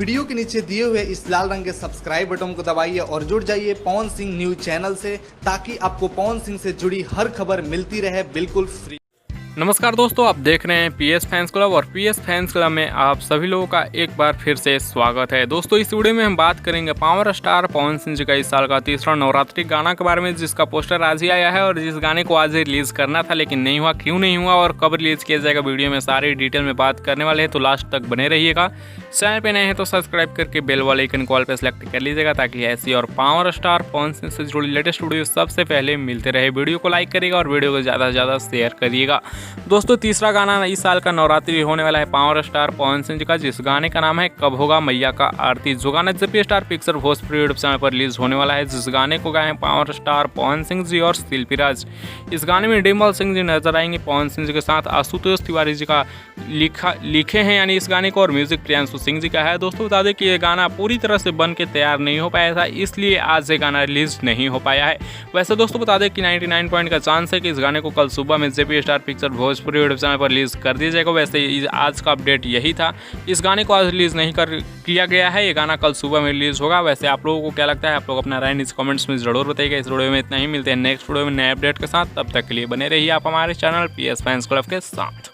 Video के नीचे दिए हुए इस लाल रंग के सब्सक्राइब बटन को दबाइए और जुड़ जाइए पवन सिंह न्यूज चैनल से, ताकि आपको पवन सिंह से जुड़ी हर खबर मिलती रहे बिल्कुल फ्री। नमस्कार दोस्तों, आप देख रहे हैं पीएस फैंस क्लब और पीएस फैंस क्लब में आप सभी लोगों का एक बार फिर से स्वागत है। दोस्तों, इस वीडियो में हम बात करेंगे पावर स्टार पवन सिंह जी का इस साल का तीसरा नवरात्रि गाना के बारे में, जिसका पोस्टर आज ही आया है और जिस गाने को आज रिलीज करना था लेकिन नहीं हुआ। क्यों नहीं हुआ और कब रिलीज किया जाएगा, वीडियो में सारी डिटेल में बात करने वाले हैं, तो लास्ट तक बने रहिएगा। चैनल पे नए हैं तो सब्सक्राइब करके बेल वाले आइकन कॉल पे सेलेक्ट कर लीजिएगा, ताकि ऐसी और पावर स्टार पवन सिंह से जुड़ी लेटेस्ट वीडियो सबसे पहले मिलते रहे। वीडियो को लाइक करिएगा और वीडियो को ज़्यादा से ज़्यादा शेयर करिएगा। दोस्तों, तीसरा गाना इस साल का नवरात्रि होने वाला है पावर स्टार पवन सिंह जी का, जिस गाने का नाम है कब होगा मैया का आरती, जो गाना JP star picture Bhojpuri YouTube channel पर रिलीज होने वाला है। जिस गाने को गाए हैं पावर स्टार पवन सिंह जी और शिल्पी राज। इस गाने में डिम्पल सिंह जी नजर आएंगे पवन सिंह जी के साथ। आशुतोष तिवारी जी का लिखे हैं यानी इस गाने को, और म्यूजिक प्रियांशु सिंह जी का है। दोस्तों, बता दें कि ये गाना पूरी तरह से बन के तैयार नहीं हो पाया था, इसलिए आज ये गाना रिलीज नहीं हो पाया है। वैसे दोस्तों, बता दें कि 99% का चांस है कि इस गाने को कल सुबह में JP star picture Bhojpuri YouTube channel पर रिलीज कर दिया जाएगा। वैसे आज का अपडेट यही था, इस गाने को आज रिलीज नहीं किया गया है, ये गाना कल सुबह में रिलीज होगा। वैसे आप लोगों को क्या लगता है, आप लोग अपना राय नीचे कमेंट्स में जरूर बताइएगा। इस वीडियो में इतना ही, मिलते हैं नेक्स्ट वीडियो में नए अपडेट के साथ। तब तक के लिए बने रहिए आप हमारे चैनल पीएस फैंस क्लब के साथ।